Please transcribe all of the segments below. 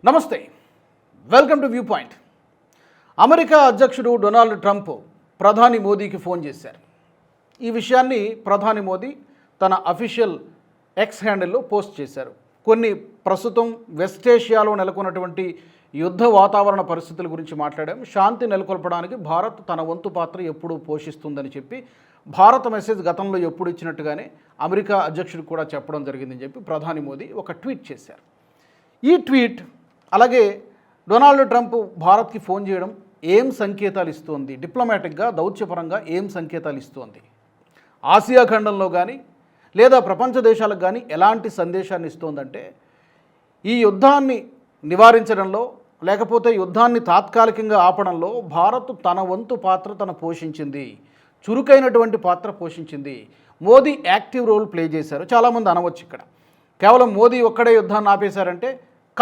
నమస్తే, welcome to view point. America అధ్యక్షుడు Donald Trump ప్రధాని మోదీకి ఫోన్ చేశారు. ఈ విషయాన్ని ప్రధాని మోదీ తన అఫీషియల్ ఎక్స్ హ్యాండిల్లో పోస్ట్ చేశారు. కొన్ని ప్రస్తుతం వెస్ట్ ఏషియాలో నెలకొన్నటువంటి యుద్ధ వాతావరణ పరిస్థితుల గురించి మాట్లాడాం. శాంతి నెలకొల్పడానికి భారత్ తన వంతు పాత్ర ఎప్పుడూ పోషిస్తుందని చెప్పి భారత మెసేజ్ గతంలో ఎప్పుడు ఇచ్చినట్టుగానే అమెరికా అధ్యక్షుడు కూడా చెప్పడం జరిగిందని చెప్పి ప్రధాని మోదీ ఒక ట్వీట్ చేశారు. ఈ ట్వీట్ అలాగే డొనాల్డ్ ట్రంప్ భారత్కి ఫోన్ చేయడం ఏం సంకేతాలు ఇస్తోంది, డిప్లొమాటిక్గా దౌత్యపరంగా ఏం సంకేతాలు ఇస్తోంది, ఆసియా ఖండంలో కానీ లేదా ప్రపంచ దేశాలకు కానీ ఎలాంటి సందేశాన్ని ఇస్తోందంటే ఈ యుద్ధాన్ని నివారించడంలో లేకపోతే యుద్ధాన్ని తాత్కాలికంగా ఆపడంలో భారత్ తన వంతు పాత్ర తను పోషించింది, చురుకైనటువంటి పాత్ర పోషించింది. మోదీ యాక్టివ్ రోల్ ప్లే చేశారు. చాలామంది అనవచ్చు ఇక్కడ కేవలం మోదీ ఒక్కడే యుద్ధాన్ని ఆపేశారంటే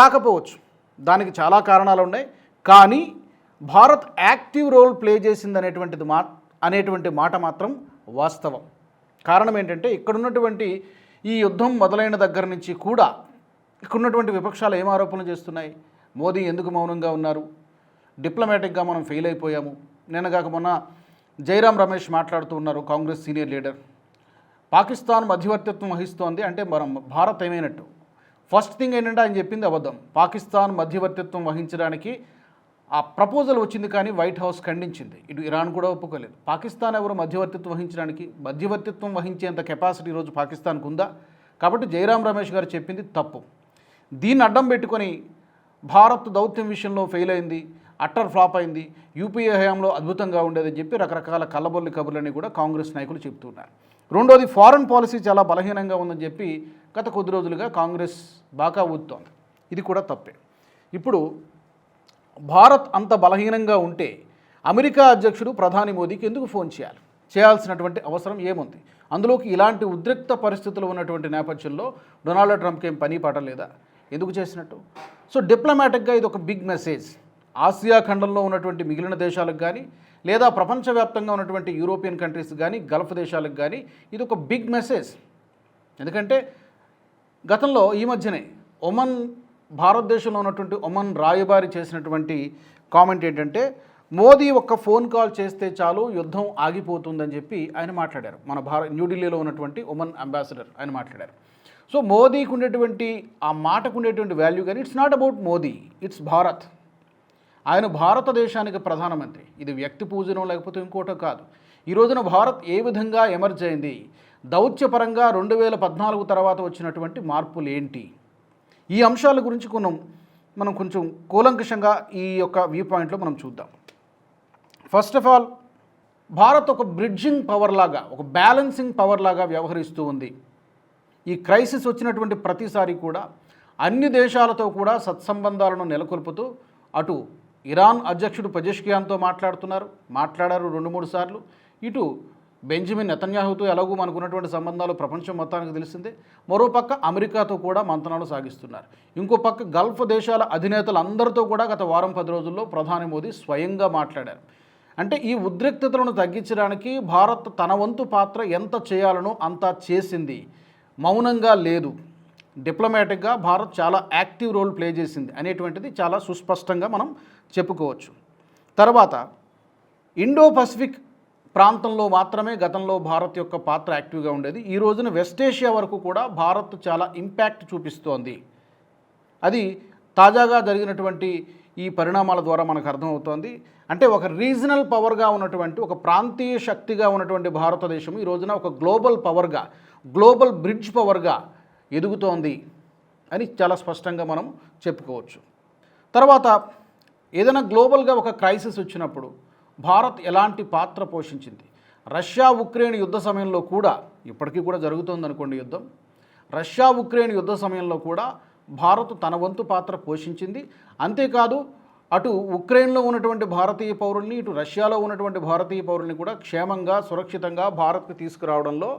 కాకపోవచ్చు, దానికి చాలా కారణాలు ఉన్నాయి. కానీ భారత్ యాక్టివ్ రోల్ ప్లే చేసింది అనేటువంటి మాట మాత్రం వాస్తవం. కారణం ఏంటంటే ఇక్కడున్నటువంటి ఈ యుద్ధం మొదలైన దగ్గర నుంచి కూడా ఇక్కడున్నటువంటి విపక్షాలు ఏం ఆరోపణలు చేస్తున్నాయి, మోదీ ఎందుకు మౌనంగా ఉన్నారు, డిప్లొమాటిక్గా మనం ఫెయిల్ అయిపోయాము. నిన్నగాక మొన్న జైరాం రమేష్ మాట్లాడుతూ ఉన్నారు, కాంగ్రెస్ సీనియర్ లీడర్. పాకిస్తాన్ మధ్యవర్తిత్వం వహిస్తోంది అంటే మనం భారత్ ఏమైనట్టు. ఫస్ట్ థింగ్ ఏంటంటే ఆయన చెప్పింది అబద్ధం. పాకిస్తాన్ మధ్యవర్తిత్వం వహించడానికి ఆ ప్రపోజల్ వచ్చింది కానీ వైట్ హౌస్ ఖండించింది. ఇటు ఇరాన్ కూడా ఒప్పుకోలేదు. పాకిస్తాన్ ఎవరు మధ్యవర్తిత్వం వహించేంత కెపాసిటీ ఈరోజు పాకిస్తాన్కు ఉందా? కాబట్టి జైరాం రమేష్ గారు చెప్పింది తప్పు. దీన్ని అడ్డం పెట్టుకొని భారత్ దౌత్యం విషయంలో ఫెయిల్ అయింది, అట్టర్ ఫ్లాప్ అయింది, యూపీఏ హయాంలో అద్భుతంగా ఉండేదని చెప్పి రకరకాల కళ్ళబొల్లి కబుర్లని కూడా కాంగ్రెస్ నాయకులు చెప్తున్నారు. రెండోది, ఫారెన్ పాలసీ చాలా బలహీనంగా ఉందని చెప్పి గత కొద్ది రోజులుగా కాంగ్రెస్ బాగా ఊదుతోంది. ఇది కూడా తప్పే. ఇప్పుడు భారత్ అంత బలహీనంగా ఉంటే అమెరికా అధ్యక్షుడు ప్రధాని మోదీకి ఎందుకు ఫోన్ చేయాల్సినటువంటి అవసరం ఏముంది? అందులోకి ఇలాంటి ఉద్రిక్త పరిస్థితులు ఉన్నటువంటి నేపథ్యంలో డొనాల్డ్ ట్రంప్కి ఏం పని పాట లేదా? ఎందుకు చేసినట్టు? సో డిప్లొమాటిక్గా ఇది ఒక బిగ్ మెసేజ్. ఆసియా ఖండంలో ఉన్నటువంటి మిగిలిన దేశాలకు కానీ లేదా ప్రపంచవ్యాప్తంగా ఉన్నటువంటి యూరోపియన్ కంట్రీస్ కానీ గల్ఫ్ దేశాలకు కానీ ఇది ఒక బిగ్ మెసేజ్. ఎందుకంటే గతంలో ఈ మధ్యనే భారతదేశంలో ఉన్నటువంటి ఒమన్ రాయబారి చేసినటువంటి కామెంట్ ఏంటంటే మోదీ ఒక్క ఫోన్ కాల్ చేస్తే చాలు యుద్ధం ఆగిపోతుందని చెప్పి ఆయన మాట్లాడారు. మన న్యూఢిల్లీలో ఉన్నటువంటి ఒమన్ అంబాసిడర్ ఆయన మాట్లాడారు. సో మోదీకి ఉండేటువంటి ఆ మాటకు ఉండేటువంటి వాల్యూ కానీ it's not about Modi, it's Bharat. ఆయన భారతదేశానికి ప్రధానమంత్రి. ఇది వ్యక్తి పూజనో లేకపోతే ఇంకోటో కాదు. ఈ రోజున భారత్ ఏ విధంగా ఎమర్జ్ అయింది, దౌత్యపరంగా 2014 తర్వాత వచ్చినటువంటి మార్పులు ఏంటి, ఈ అంశాల గురించి మనం కొంచెం కూలంకషంగా ఈ యొక్క వ్యూ పాయింట్లో మనం చూద్దాం. ఫస్ట్ ఆఫ్ ఆల్, భారత్ ఒక బ్రిడ్జింగ్ పవర్ లాగా, ఒక బ్యాలెన్సింగ్ పవర్ లాగా వ్యవహరిస్తూ ఉంది. ఈ క్రైసిస్ వచ్చినటువంటి ప్రతిసారి కూడా అన్ని దేశాలతో కూడా సత్సంబంధాలను నెలకొల్పుతూ అటు ఇరాన్ అధ్యక్షుడు పెజెష్కియాన్తో మాట్లాడారు 2-3 సార్లు. ఇటు బెంజమిన్ నెతన్యాహుతో ఎలాగూ మనకున్నటువంటి సంబంధాలు ప్రపంచం మొత్తానికి తెలిసిందే. మరోపక్క అమెరికాతో కూడా మంతనాలు సాగిస్తున్నారు. ఇంకో పక్క గల్ఫ్ దేశాల అధినేతలందరితో కూడా గత వారం 10 రోజుల్లో ప్రధాని మోదీ స్వయంగా మాట్లాడారు. అంటే ఈ ఉద్రిక్తతలను తగ్గించడానికి భారత్ తన వంతు పాత్ర ఎంత చేయాలనో అంతా చేసింది, మౌనంగా లేదు. డిప్లొమాటిక్గా భారత్ చాలా యాక్టివ్ రోల్ ప్లే చేసింది అనేటువంటిది చాలా సుస్పష్టంగా మనం చెప్పుకోవచ్చు. తర్వాత ఇండో పసిఫిక్ ప్రాంతంలో మాత్రమే గతంలో భారత్ యొక్క పాత్ర యాక్టివ్గా ఉండేది. ఈ రోజున వెస్ట్ ఏషియా వరకు కూడా భారత్ చాలా ఇంపాక్ట్ చూపిస్తోంది. అది తాజాగా జరిగినటువంటి ఈ పరిణామాల ద్వారా మనకు అర్థమవుతోంది. అంటే ఒక రీజనల్ పవర్గా ఉన్నటువంటి, ఒక ప్రాంతీయ శక్తిగా ఉన్నటువంటి భారతదేశం ఈ రోజున ఒక గ్లోబల్ పవర్గా, గ్లోబల్ బ్రిడ్జ్ పవర్గా ఎదుగుతోంది అని చాలా స్పష్టంగా మనం చెప్పుకోవచ్చు. తర్వాత ఏదైనా గ్లోబల్గా ఒక క్రైసిస్ వచ్చినప్పుడు భారత్ ఎలాంటి పాత్ర పోషించింది? రష్యా ఉక్రెయిన్ యుద్ధ సమయంలో కూడా, ఇప్పటికీ కూడా జరుగుతోంది అనుకోండి యుద్ధం, రష్యా ఉక్రెయిన్ యుద్ధ సమయంలో కూడా భారత్ తన వంతు పాత్ర పోషించింది. అంతేకాదు అటు ఉక్రెయిన్లో ఉన్నటువంటి భారతీయ పౌరుల్ని, ఇటు రష్యాలో ఉన్నటువంటి భారతీయ పౌరుల్ని కూడా క్షేమంగా సురక్షితంగా భారత్కి తీసుకురావడంలో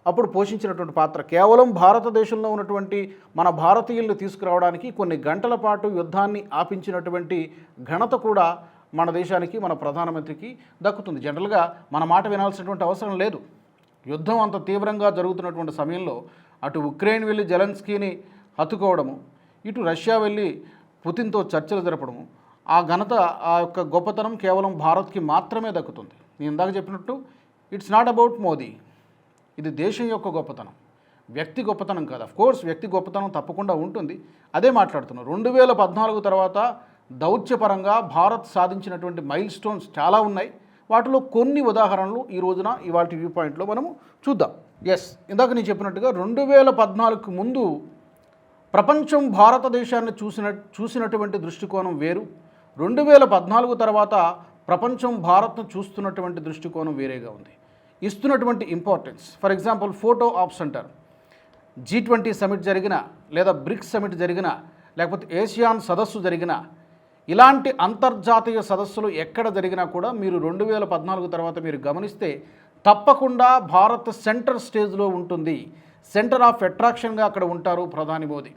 అప్పుడు పోషించినటువంటి పాత్ర. కేవలం భారతదేశంలో ఉన్నటువంటి మన భారతీయులను తీసుకురావడానికి కొన్ని గంటల పాటు యుద్ధాన్ని ఆపించినటువంటి ఘనత కూడా మన దేశానికి, మన ప్రధానమంత్రికి దక్కుతుంది. జనరల్గా మన మాట వినాల్సినటువంటి అవసరం లేదు. యుద్ధం అంత తీవ్రంగా జరుగుతున్నటువంటి సమయంలో అటు ఉక్రెయిన్ వెళ్ళి జెలెన్స్కీని హత్తుకోవడము, ఇటు రష్యా వెళ్ళి పుతిన్తో చర్చలు జరపడం, ఆ ఘనత, ఆ యొక్క గొప్పతనం కేవలం భారత్కి మాత్రమే దక్కుతుంది. నేను ఇందాక చెప్పినట్టు ఇట్స్ నాట్ అబౌట్ మోదీ, ఇది దేశం యొక్క గొప్పతనం, వ్యక్తి గొప్పతనం కాదు. అఫ్కోర్స్ వ్యక్తి గొప్పతనం తప్పకుండా ఉంటుంది, అదే మాట్లాడుతున్నాను. 2014 తర్వాత దౌత్యపరంగా భారత్ సాధించినటువంటి మైల్ స్టోన్స్ చాలా ఉన్నాయి. వాటిలో కొన్ని ఉదాహరణలు ఈ రోజున ఇవాళ వ్యూ పాయింట్లో మనము చూద్దాం. ఇందాక నేను చెప్పినట్టుగా 2014కు ముందు ప్రపంచం భారతదేశాన్ని చూసినటువంటి దృష్టికోణం వేరు. 2014 తర్వాత ప్రపంచం భారత్ను చూస్తున్నటువంటి దృష్టికోణం వేరేగా ఉంది. ఇస్తున్నటువంటి importance, for example photo ops అంటారు. G20 సమిట్ జరిగిన, లేదా బ్రిక్స్ సమిట్ జరిగిన, లేకపోతే ఏషియాన్ సదస్సు జరిగిన, ఇలాంటి అంతర్జాతీయ సదస్సులు ఎక్కడ జరిగినా కూడా మీరు 2014 తర్వాత మీరు గమనిస్తే తప్పకుండా భారత్ సెంటర్ స్టేజ్లో ఉంటుంది, సెంటర్ ఆఫ్ అట్రాక్షన్గా అక్కడ ఉంటారు ప్రధాని మోదీ.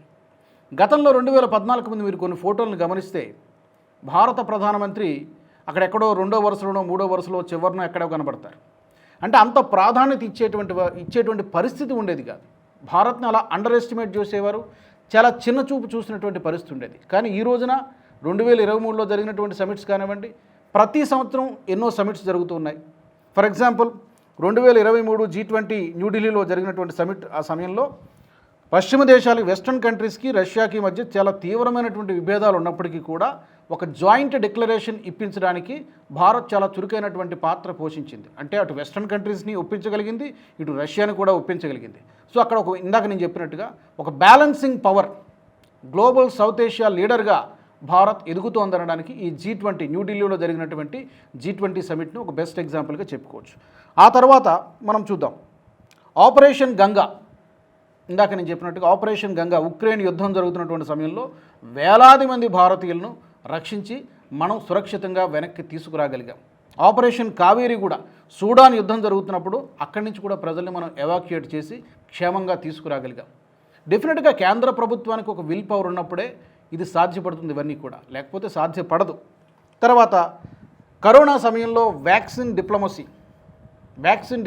గతంలో 2014 ముందు మీరు కొన్ని ఫోటోలను గమనిస్తే భారత ప్రధానమంత్రి అక్కడెక్కడో 2వ వరుసలోనో 3వ వరుసలో చివరినో ఎక్కడో కనబడతారు. అంటే అంత ప్రాధాన్యత ఇచ్చేటువంటి పరిస్థితి ఉండేది కాదు. భారత్ని అలా అండర్ ఎస్టిమేట్ చేసేవారు, చాలా చిన్న చూపు చూసినటువంటి పరిస్థితి ఉండేది. కానీ ఈ రోజున 2023లో జరిగినటువంటి సమిట్స్ కానివ్వండి, ప్రతి సంవత్సరం ఎన్నో సమిట్స్ జరుగుతూ ఉన్నాయి. ఫర్ ఎగ్జాంపుల్ 2023 G20 న్యూఢిల్లీలో జరిగినటువంటి సమిట్, ఆ సమయంలో పశ్చిమ దేశాలు, వెస్ట్రన్ కంట్రీస్కి రష్యాకి మధ్య చాలా తీవ్రమైనటువంటి విభేదాలు ఉన్నప్పటికీ కూడా ఒక జాయింట్ డిక్లరేషన్ ఇప్పించడానికి భారత్ చాలా చురుకైనటువంటి పాత్ర పోషించింది. అంటే అటు వెస్ట్రన్ కంట్రీస్ని ఒప్పించగలిగింది, ఇటు రష్యాని కూడా ఒప్పించగలిగింది. సో అక్కడ ఇందాక నేను చెప్పినట్టుగా ఒక balancing power, global south Asia లీడర్గా భారత్ ఎదుగుతోందనడానికి ఈ G20 న్యూఢిల్లీలో జరిగినటువంటి G20 సమిట్ను ఒక బెస్ట్ ఎగ్జాంపుల్గా చెప్పుకోవచ్చు. ఆ తర్వాత మనం చూద్దాం ఆపరేషన్ గంగా. ఇందాక నేను చెప్పినట్టుగా ఆపరేషన్ గంగా, ఉక్రెయిన్ యుద్ధం జరుగుతున్నటువంటి సమయంలో వేలాది మంది భారతీయులను రక్షించి మనం సురక్షితంగా వెనక్కి తీసుకురాగలిగాం. ఆపరేషన్ కావేరీ కూడా, సూడాన్ యుద్ధం జరుగుతున్నప్పుడు అక్కడి నుంచి కూడా ప్రజల్ని మనం ఎవాక్యుయేట్ చేసి క్షేమంగా తీసుకురాగలిగాం. డెఫినెట్గా కేంద్ర ప్రభుత్వానికి ఒక విల్ పవర్ ఉన్నప్పుడే ఇది సాధ్యపడుతుంది, ఇవన్నీ కూడా, లేకపోతే సాధ్యపడదు. తర్వాత కరోనా సమయంలో వ్యాక్సిన్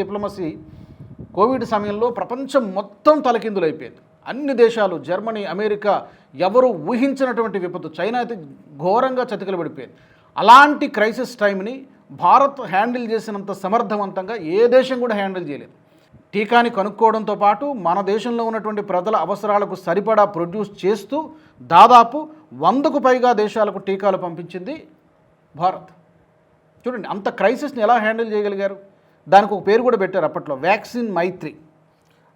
డిప్లొమసీ కోవిడ్ సమయంలో ప్రపంచం మొత్తం తలకిందులైపోయింది. అన్ని దేశాలు, జర్మనీ, అమెరికా, ఎవరు ఊహించినటువంటి విపత్తు, చైనా అయితే ఘోరంగా చతికిల పడిపోయింది. అలాంటి క్రైసిస్ టైంని భారత్ హ్యాండిల్ చేసినంత సమర్థవంతంగా ఏ దేశం కూడా హ్యాండిల్ చేయలేదు. టీకాని కనుక్కోవడంతో పాటు మన దేశంలో ఉన్నటువంటి ప్రజల అవసరాలకు సరిపడా ప్రొడ్యూస్ చేస్తూ దాదాపు 100కు పైగా దేశాలకు టీకాలు పంపించింది భారత్. చూడండి, అంత క్రైసిస్ని ఎలా హ్యాండిల్ చేయగలిగారు. దానికి ఒక పేరు కూడా పెట్టారు అప్పట్లో, వ్యాక్సిన్ మైత్రి.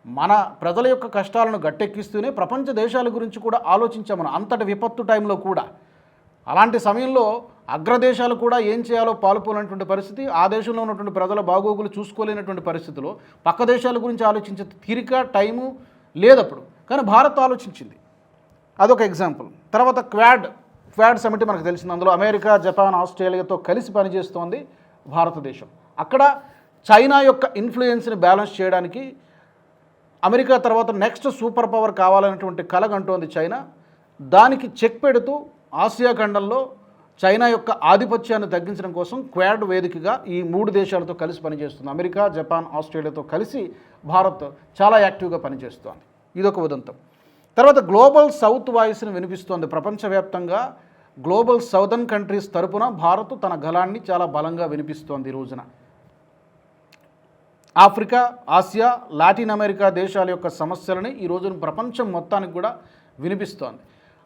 మన ప్రజల యొక్క కష్టాలను గట్టెక్కిస్తూనే ప్రపంచ దేశాల గురించి కూడా ఆలోచించాం మనం, అంతటి విపత్తు టైంలో కూడా. అలాంటి సమయంలో అగ్రదేశాలు కూడా ఏం చేయాలో పాలుపోలేనటువంటి పరిస్థితి, ఆ దేశంలో ఉన్నటువంటి ప్రజల బాగోగులు చూసుకోలేనటువంటి పరిస్థితిలో పక్క దేశాల గురించి ఆలోచించే తీరిక, టైము లేదప్పుడు. కానీ భారత్ ఆలోచించింది, అదొక ఎగ్జాంపుల్. తర్వాత క్వాడ్ సమిట్ మనకు తెలిసింది. అందులో అమెరికా, జపాన్, ఆస్ట్రేలియాతో కలిసి పనిచేస్తోంది భారతదేశం. అక్కడ చైనా యొక్క ఇన్ఫ్లుయెన్స్ని బ్యాలెన్స్ చేయడానికి అమెరికా తర్వాత నెక్స్ట్ సూపర్ పవర్ కావాలనేటువంటి కలగంటోంది చైనా. దానికి చెక్ పెడుతూ ఆసియా ఖండంలో చైనా యొక్క ఆధిపత్యాన్ని తగ్గించడం కోసం క్వాడ్ వేదికగా ఈ 3 దేశాలతో కలిసి పనిచేస్తుంది. అమెరికా, జపాన్, ఆస్ట్రేలియాతో కలిసి భారత్ చాలా యాక్టివ్గా పనిచేస్తోంది. ఇదొక ఉదంతం. తర్వాత గ్లోబల్ సౌత్ వాయిస్ని వినిపిస్తోంది. ప్రపంచవ్యాప్తంగా గ్లోబల్ సౌదర్న్ కంట్రీస్ తరపున భారత్ తన గళాన్ని చాలా బలంగా వినిపిస్తోంది ఈ రోజున. ఆఫ్రికా, ఆసియా, లాటిన్ అమెరికా దేశాల యొక్క సమస్యలని ఈ రోజున ప్రపంచం మొత్తానికి కూడా వినిపిస్తోంది.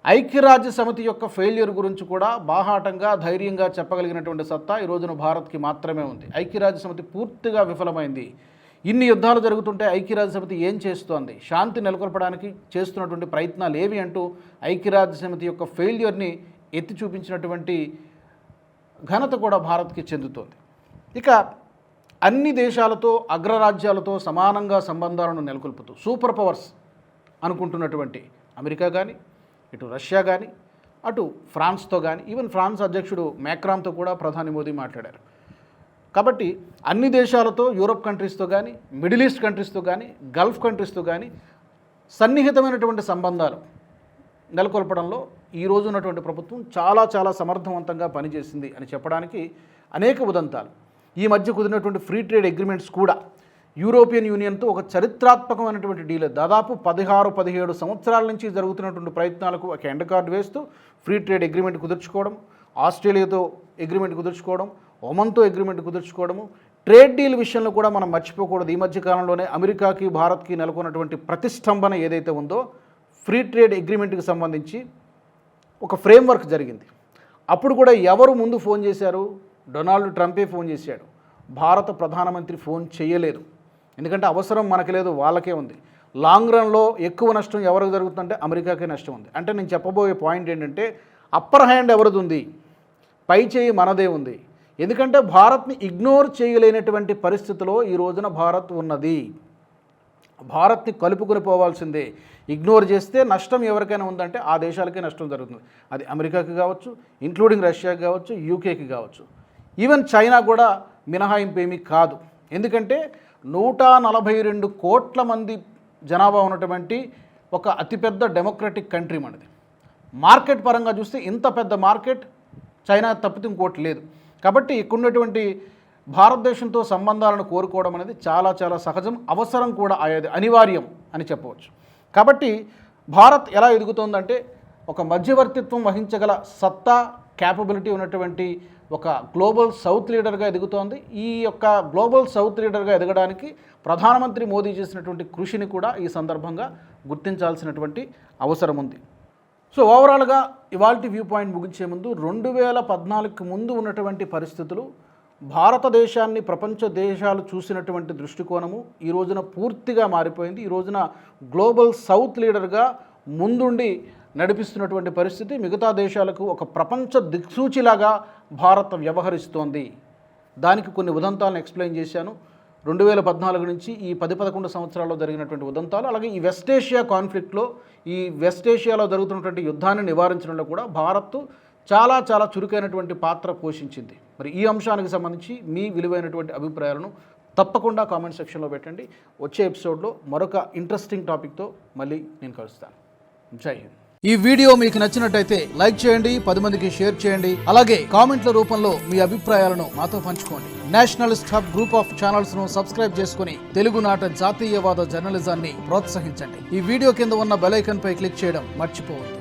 ఐక్యరాజ్య సమితి యొక్క ఫెయిల్యూర్ గురించి కూడా బాహాటంగా, ధైర్యంగా చెప్పగలిగినటువంటి సత్తా ఈ రోజున భారత్కి మాత్రమే ఉంది. ఐక్యరాజ్య సమితి పూర్తిగా విఫలమైంది. ఇన్ని యుద్ధాలు జరుగుతుంటే ఐక్యరాజ్య సమితి ఏం చేస్తోంది, శాంతి నెలకొల్పడానికి చేస్తున్నటువంటి ప్రయత్నాలు ఏవి అంటూ ఐక్యరాజ్య సమితి యొక్క ఫెయిల్యూర్ని ఎత్తి చూపించినటువంటి ఘనత కూడా భారత్కి చెందుతోంది. ఇక అన్ని దేశాలతో, అగ్రరాజ్యాలతో సమానంగా సంబంధాలను నెలకొల్పుతూ సూపర్ పవర్స్ అనుకుంటున్నటువంటి అమెరికా కానీ, ఇటు రష్యా కానీ, అటు ఫ్రాన్స్తో కానీ, ఈవెన్ ఫ్రాన్స్ అధ్యక్షుడు మ్యాక్రాన్తో కూడా ప్రధాని మోదీ మాట్లాడారు. కాబట్టి అన్ని దేశాలతో, యూరోప్ కంట్రీస్తో కానీ, మిడిల్ ఈస్ట్ కంట్రీస్తో కానీ, గల్ఫ్ కంట్రీస్తో కానీ సన్నిహితమైనటువంటి సంబంధాలు నెలకొల్పడంలో ఈ రోజు ఉన్నటువంటి ప్రభుత్వం చాలా చాలా సమర్థవంతంగా పనిచేసింది అని చెప్పడానికి అనేక ఉదంతాలు. ఈ మధ్య కుదిరినటువంటి ఫ్రీ ట్రేడ్ అగ్రిమెంట్స్ కూడా యూరోపియన్ యూనియన్తో ఒక చరిత్రాత్మకమైనటువంటి డీల్. దాదాపు 16-17 సంవత్సరాల నుంచి జరుగుతున్నటువంటి ప్రయత్నాలకు ఒక ఎండ్ కార్డు వేస్తూ ఫ్రీ ట్రేడ్ అగ్రిమెంట్ కుదుర్చుకోవడం, ఆస్ట్రేలియాతో అగ్రిమెంట్ కుదుర్చుకోవడం, ఒమన్తో అగ్రిమెంట్ కుదుర్చుకోవడము, ట్రేడ్ డీల్ విషయంలో కూడా మనం మర్చిపోకూడదు. ఈ మధ్య కాలంలోనే అమెరికాకి భారత్కి నెలకొన్నటువంటి ప్రతిష్టంభన ఏదైతే ఉందో ఫ్రీ ట్రేడ్ అగ్రిమెంట్కి సంబంధించి ఒక ఫ్రేమ్వర్క్ జరిగింది. అప్పుడు కూడా ఎవరు ముందు ఫోన్ చేశారు? డొనాల్డ్ ట్రంపే ఫోన్ చేశాడు. భారత ప్రధానమంత్రి ఫోన్ చేయలేదు. ఎందుకంటే అవసరం మనకి లేదు, వాళ్ళకే ఉంది. లాంగ్ రన్లో ఎక్కువ నష్టం ఎవరికి జరుగుతుందంటే అమెరికాకే నష్టం ఉంది. అంటే నేను చెప్పబోయే పాయింట్ ఏంటంటే అప్పర్ హ్యాండ్ ఎవరిది ఉంది? పై చేయి మనదే ఉంది. ఎందుకంటే భారత్ని ఇగ్నోర్ చేయలేనటువంటి పరిస్థితిలో ఈ రోజున భారత్ ఉన్నది. భారత్ని కలుపుకొని పోవాల్సిందే. ఇగ్నోర్ చేస్తే నష్టం ఎవరికైనా ఉందంటే ఆ దేశాలకే నష్టం జరుగుతుంది. అది అమెరికాకి కావచ్చు, ఇంక్లూడింగ్ రష్యాకి కావచ్చు, యూకేకి కావచ్చు, ఈవెన్ చైనా కూడా మినహాయింపు ఏమీ కాదు. ఎందుకంటే 142 కోట్ల మంది జనాభా ఉన్నటువంటి ఒక అతిపెద్ద డెమోక్రటిక్ కంట్రీ మనది. మార్కెట్ పరంగా చూస్తే ఇంత పెద్ద మార్కెట్ చైనా తప్పితే ఇంకోటి లేదు. కాబట్టి ఇక్కడున్నటువంటి భారతదేశంతో సంబంధాలను కోరుకోవడం అనేది చాలా చాలా సహజం, అవసరం కూడా, అనివార్యం అని చెప్పవచ్చు. కాబట్టి భారత్ ఎలా ఎదుగుతోందంటే ఒక మధ్యవర్తిత్వం వహించగల సత్తా, క్యాపబిలిటీ ఉన్నటువంటి ఒక గ్లోబల్ సౌత్ లీడర్గా ఎదుగుతోంది. ఈ యొక్క గ్లోబల్ సౌత్ లీడర్గా ఎదగడానికి ప్రధానమంత్రి మోదీ చేసినటువంటి కృషిని కూడా ఈ సందర్భంగా గుర్తించాల్సినటువంటి అవసరం ఉంది. సో ఓవరాల్గా ఇవాల్టి వ్యూ పాయింట్ ముగించే ముందు 2014కి ముందు ఉన్నటువంటి పరిస్థితులు, భారతదేశాన్ని ప్రపంచ దేశాలు చూసినటువంటి దృష్టికోణము ఈ రోజున పూర్తిగా మారిపోయింది. ఈ రోజున గ్లోబల్ సౌత్ లీడర్గా ముందుండి నడిపిస్తున్నటువంటి పరిస్థితి. మిగతా దేశాలకు ఒక ప్రపంచ దిక్సూచిలాగా భారత్ వ్యవహరిస్తోంది. దానికి కొన్ని ఉదంతాలను ఎక్స్ప్లెయిన్ చేశాను. 2014 నుంచి ఈ 10-11 సంవత్సరాల్లో జరిగినటువంటి ఉదంతాలు, అలాగే ఈ వెస్ట్ ఏషియా కాన్ఫ్లిక్ట్లో, ఈ వెస్ట్ ఏషియాలో జరుగుతున్నటువంటి యుద్ధాన్ని నివారించడంలో కూడా భారత్ చాలా చాలా చురుకైనటువంటి పాత్ర పోషించింది. మరి ఈ అంశానికి సంబంధించి మీ విలువైనటువంటి అభిప్రాయాలను తప్పకుండా కామెంట్ సెక్షన్లో పెట్టండి. వచ్చే ఎపిసోడ్లో మరొక ఇంట్రెస్టింగ్ టాపిక్తో మళ్ళీ నేను కలుస్తాను. జై హింద్. ఈ వీడియో మీకు నచ్చినట్టయితే లైక్ చేయండి, 10 మందికి షేర్ చేయండి. అలాగే కామెంట్ల రూపంలో మీ అభిప్రాయాలను మాతో పంచుకోండి. Nationalist hub group of channels ను సబ్స్క్రైబ్ చేసుకుని తెలుగునాట జాతీయవాద జర్నలిజాన్ని ప్రోత్సహించండి. ఈ వీడియో కింద ఉన్న బెల్ ఐకాన్ పై క్లిక్ చేయడం మర్చిపోవద్దు.